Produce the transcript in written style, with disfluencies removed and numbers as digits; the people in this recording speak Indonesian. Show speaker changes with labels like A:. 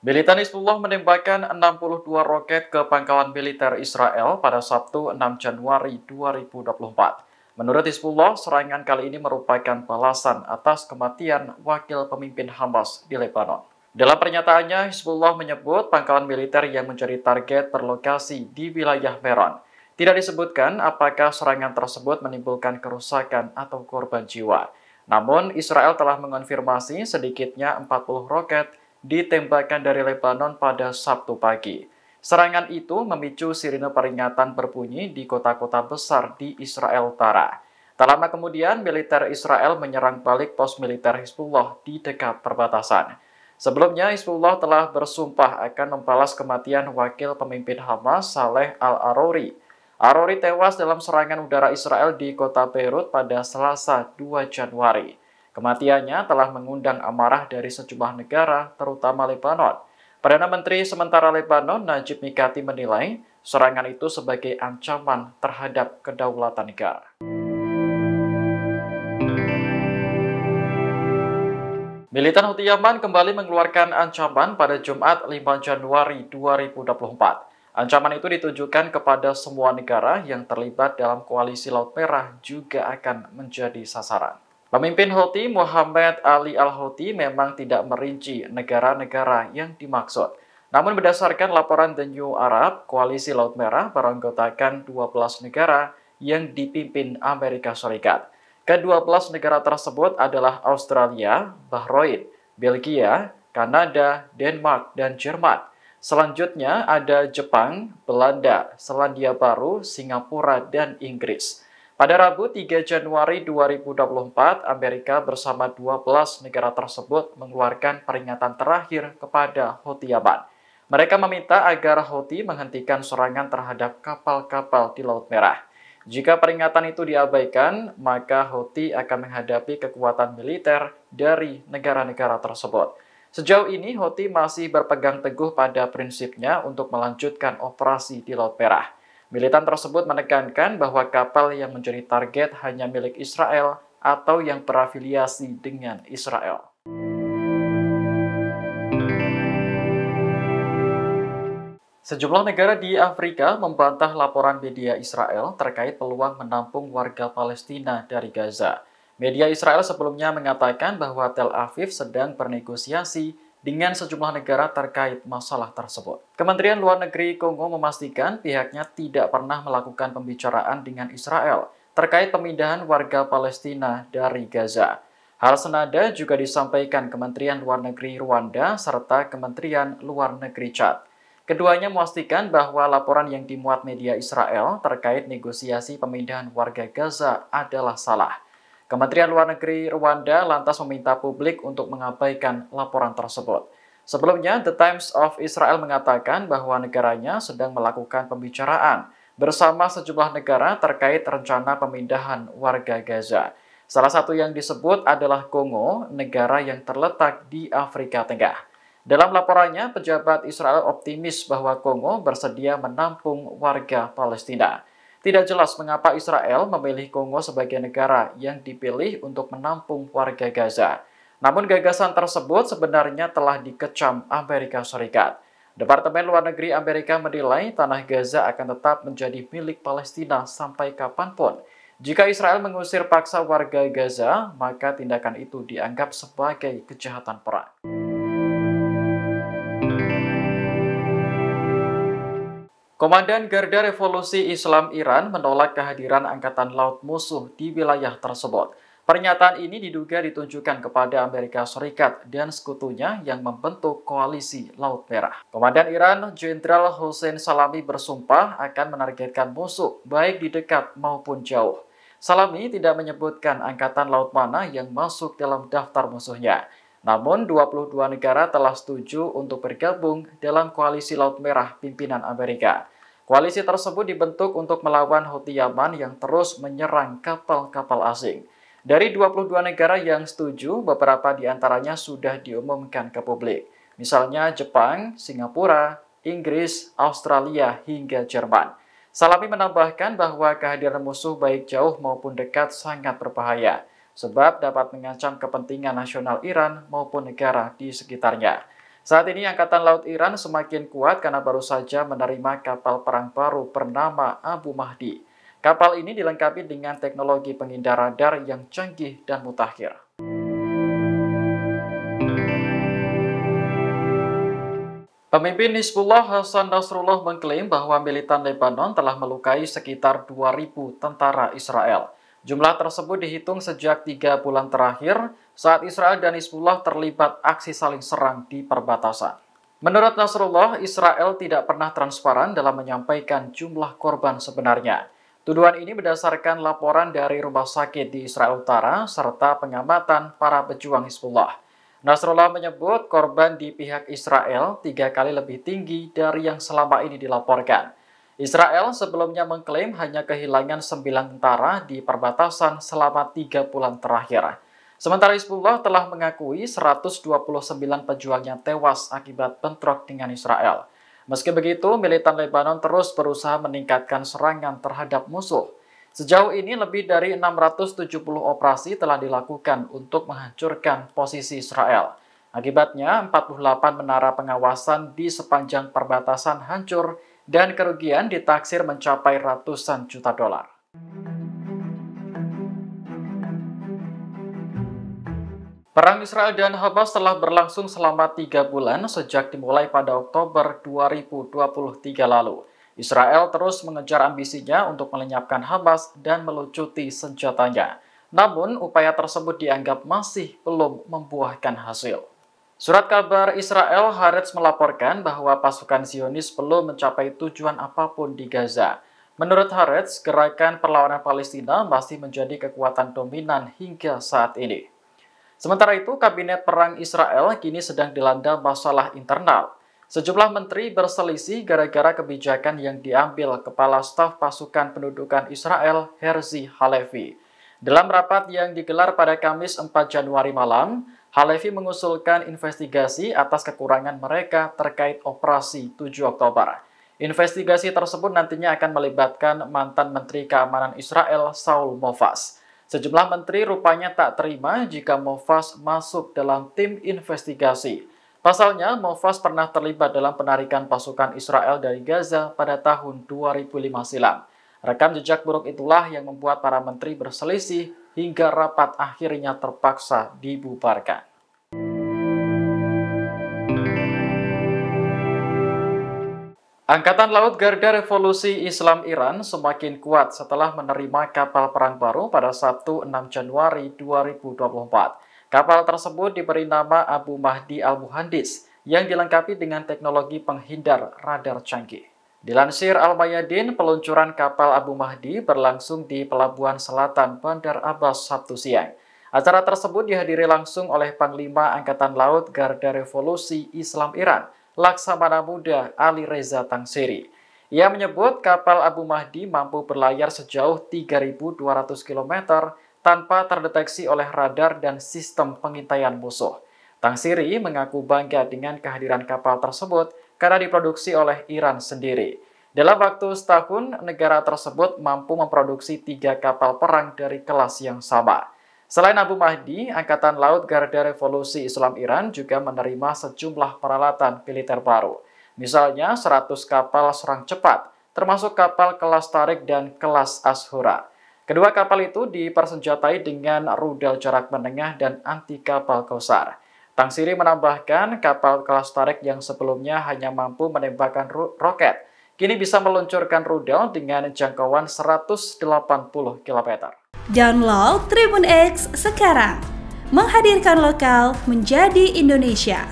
A: Militan Hizbullah menembakkan 62 roket ke pangkalan militer Israel pada Sabtu 6 Januari 2024. Menurut Hizbullah, serangan kali ini merupakan balasan atas kematian wakil pemimpin Hamas di Lebanon. Dalam pernyataannya, Hizbullah menyebut pangkalan militer yang menjadi target berlokasi di wilayah Meron. Tidak disebutkan apakah serangan tersebut menimbulkan kerusakan atau korban jiwa. Namun, Israel telah mengonfirmasi sedikitnya 40 roket ditembakkan dari Lebanon pada Sabtu pagi. Serangan itu memicu sirine peringatan berbunyi di kota-kota besar di Israel Utara. Tak lama kemudian, militer Israel menyerang balik pos militer Hizbullah di dekat perbatasan. Sebelumnya, Hizbullah telah bersumpah akan membalas kematian wakil pemimpin Hamas, Saleh al-Arori. Arori tewas dalam serangan udara Israel di kota Beirut pada Selasa 2 Januari. Kematiannya telah mengundang amarah dari sejumlah negara, terutama Lebanon. Perdana Menteri sementara Lebanon, Najib Mikati, menilai serangan itu sebagai ancaman terhadap kedaulatan negara. Militan Houthi Yaman kembali mengeluarkan ancaman pada Jumat 5 Januari 2024. Ancaman itu ditujukan kepada semua negara yang terlibat dalam koalisi Laut Merah juga akan menjadi sasaran. Pemimpin Houthi Muhammad Ali Al-Houthi memang tidak merinci negara-negara yang dimaksud. Namun berdasarkan laporan The New Arab, koalisi Laut Merah beranggotakan 12 negara yang dipimpin Amerika Serikat. Ke-12 negara tersebut adalah Australia, Bahrain, Belgia, Kanada, Denmark, dan Jerman. Selanjutnya ada Jepang, Belanda, Selandia Baru, Singapura, dan Inggris. Pada Rabu 3 Januari 2024, Amerika bersama 12 negara tersebut mengeluarkan peringatan terakhir kepada Houthi Yaman. Mereka meminta agar Houthi menghentikan serangan terhadap kapal-kapal di Laut Merah. Jika peringatan itu diabaikan, maka Houthi akan menghadapi kekuatan militer dari negara-negara tersebut. Sejauh ini, Houthi masih berpegang teguh pada prinsipnya untuk melanjutkan operasi di Laut Merah. Militan tersebut menekankan bahwa kapal yang menjadi target hanya milik Israel atau yang berafiliasi dengan Israel. Sejumlah negara di Afrika membantah laporan media Israel terkait peluang menampung warga Palestina dari Gaza. Media Israel sebelumnya mengatakan bahwa Tel Aviv sedang bernegosiasi dengan sejumlah negara terkait masalah tersebut. Kementerian Luar Negeri Kongo memastikan pihaknya tidak pernah melakukan pembicaraan dengan Israel terkait pemindahan warga Palestina dari Gaza. Hal senada juga disampaikan Kementerian Luar Negeri Rwanda serta Kementerian Luar Negeri Chad. Keduanya memastikan bahwa laporan yang dimuat media Israel terkait negosiasi pemindahan warga Gaza adalah salah. Kementerian Luar Negeri Rwanda lantas meminta publik untuk mengabaikan laporan tersebut. Sebelumnya, The Times of Israel mengatakan bahwa negaranya sedang melakukan pembicaraan bersama sejumlah negara terkait rencana pemindahan warga Gaza. Salah satu yang disebut adalah Kongo, negara yang terletak di Afrika Tengah. Dalam laporannya, pejabat Israel optimis bahwa Kongo bersedia menampung warga Palestina. Tidak jelas mengapa Israel memilih Kongo sebagai negara yang dipilih untuk menampung warga Gaza. Namun gagasan tersebut sebenarnya telah dikecam Amerika Serikat. Departemen Luar Negeri Amerika menilai tanah Gaza akan tetap menjadi milik Palestina sampai kapanpun. Jika Israel mengusir paksa warga Gaza, maka tindakan itu dianggap sebagai kejahatan perang. Komandan Garda Revolusi Islam Iran menolak kehadiran Angkatan Laut musuh di wilayah tersebut. Pernyataan ini diduga ditunjukkan kepada Amerika Serikat dan sekutunya yang membentuk koalisi Laut Merah. Komandan Iran, Jenderal Hossein Salami bersumpah akan menargetkan musuh baik di dekat maupun jauh. Salami tidak menyebutkan Angkatan Laut mana yang masuk dalam daftar musuhnya. Namun, 22 negara telah setuju untuk bergabung dalam koalisi Laut Merah pimpinan Amerika. Koalisi tersebut dibentuk untuk melawan Houthi Yaman yang terus menyerang kapal-kapal asing. Dari 22 negara yang setuju, beberapa di antaranya sudah diumumkan ke publik. Misalnya Jepang, Singapura, Inggris, Australia, hingga Jerman. Salami menambahkan bahwa kehadiran musuh baik jauh maupun dekat sangat berbahaya, sebab dapat mengancam kepentingan nasional Iran maupun negara di sekitarnya. Saat ini Angkatan Laut Iran semakin kuat karena baru saja menerima kapal perang baru bernama Abu Mahdi. Kapal ini dilengkapi dengan teknologi penghindar radar yang canggih dan mutakhir. Pemimpin Hizbullah Hasan Nasrullah mengklaim bahwa militan Lebanon telah melukai sekitar 2.000 tentara Israel. Jumlah tersebut dihitung sejak 3 bulan terakhir saat Israel dan Hizbullah terlibat aksi saling serang di perbatasan. Menurut Nasrullah, Israel tidak pernah transparan dalam menyampaikan jumlah korban sebenarnya. Tuduhan ini berdasarkan laporan dari rumah sakit di Israel Utara serta pengamatan para pejuang Hizbullah. Nasrullah menyebut korban di pihak Israel 3 kali lebih tinggi dari yang selama ini dilaporkan. Israel sebelumnya mengklaim hanya kehilangan 9 tentara di perbatasan selama 3 bulan terakhir. Sementara Hizbullah telah mengakui 129 pejuangnya tewas akibat bentrok dengan Israel. Meski begitu, militan Lebanon terus berusaha meningkatkan serangan terhadap musuh. Sejauh ini lebih dari 670 operasi telah dilakukan untuk menghancurkan posisi Israel. Akibatnya, 48 menara pengawasan di sepanjang perbatasan hancur dan kerugian ditaksir mencapai ratusan juta dolar. Perang Israel dan Hamas telah berlangsung selama 3 bulan sejak dimulai pada Oktober 2023 lalu. Israel terus mengejar ambisinya untuk melenyapkan Hamas dan melucuti senjatanya. Namun, upaya tersebut dianggap masih belum membuahkan hasil. Surat kabar Israel Haaretz melaporkan bahwa pasukan Zionis belum mencapai tujuan apapun di Gaza. Menurut Haaretz, gerakan perlawanan Palestina masih menjadi kekuatan dominan hingga saat ini. Sementara itu, Kabinet Perang Israel kini sedang dilanda masalah internal. Sejumlah menteri berselisih gara-gara kebijakan yang diambil Kepala Staf Pasukan Pendudukan Israel, Herzi Halevi. Dalam rapat yang digelar pada Kamis 4 Januari malam, Halevi mengusulkan investigasi atas kekurangan mereka terkait operasi 7 Oktober. Investigasi tersebut nantinya akan melibatkan mantan Menteri Keamanan Israel, Saul Mofaz. Sejumlah menteri rupanya tak terima jika Mofaz masuk dalam tim investigasi. Pasalnya, Mofaz pernah terlibat dalam penarikan pasukan Israel dari Gaza pada tahun 2005 silam. Rekam jejak buruk itulah yang membuat para menteri berselisih hingga rapat akhirnya terpaksa dibubarkan. Angkatan Laut Garda Revolusi Islam Iran semakin kuat setelah menerima kapal perang baru pada Sabtu 6 Januari 2024. Kapal tersebut diberi nama Abu Mahdi Al-Muhandis yang dilengkapi dengan teknologi penghindar radar canggih. Dilansir Al-Mayadin, peluncuran kapal Abu Mahdi berlangsung di Pelabuhan Selatan Bandar Abbas Sabtu siang. Acara tersebut dihadiri langsung oleh Panglima Angkatan Laut Garda Revolusi Islam Iran, Laksamana Muda Ali Reza Tangsiri. Ia menyebut kapal Abu Mahdi mampu berlayar sejauh 3.200 km tanpa terdeteksi oleh radar dan sistem pengintaian musuh. Tangsiri mengaku bangga dengan kehadiran kapal tersebut karena diproduksi oleh Iran sendiri. Dalam waktu setahun, negara tersebut mampu memproduksi 3 kapal perang dari kelas yang sama. Selain Abu Mahdi, Angkatan Laut Garda Revolusi Islam Iran juga menerima sejumlah peralatan militer baru. Misalnya 100 kapal serang cepat, termasuk kapal kelas Tarik dan kelas Ashura. Kedua kapal itu dipersenjatai dengan rudal jarak menengah dan anti kapal Kausar. Tangsiri menambahkan kapal kelas Tarik yang sebelumnya hanya mampu menembakkan roket, kini bisa meluncurkan rudal dengan jangkauan 180 km.
B: Download Tribun X sekarang, menghadirkan lokal menjadi Indonesia.